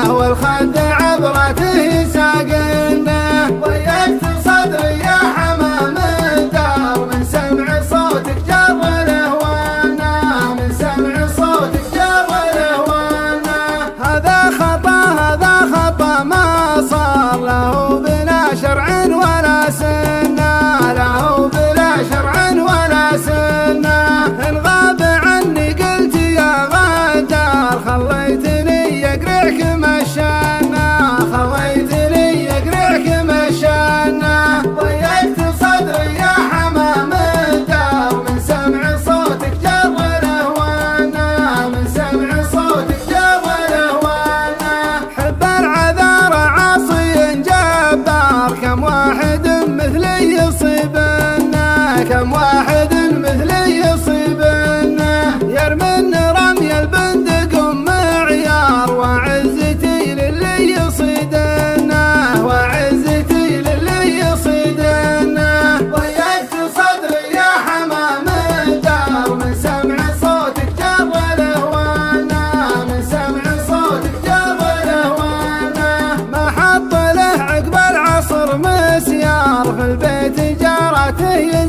والخد عبرته ساقنا. ضيقت صدري يا حمام الدار من سمع صوتك جر الهوانا، من سمع صوتك جر الهوانا. هذا خطا ما صار له بلا شرع ولا سنة، له بلا شرع ولا سنة. إن غاب عني قلت يا غدار خليتني يقرعك مشانا، خليتني يقرعك مشانا. ضيقت صدري يا حمام الدار من سمع صوتك جر الهوانا، من سمع صوتك جر الهوانا. حب العذار عاصي جبار، كم واحد مثلي يصيبنا، كم واحد مثلي يصيبنا. يرمن رمي البندق معيار، وعزتي للي يصيدنا، وعزتي للي يصيدنا. ضيقت صدري يا حمام الدار من سمع صوتك جر الهوانا، من سمع صوتك جر الهوانا. ما حط له عقب العصر مسيار، في البيت جارته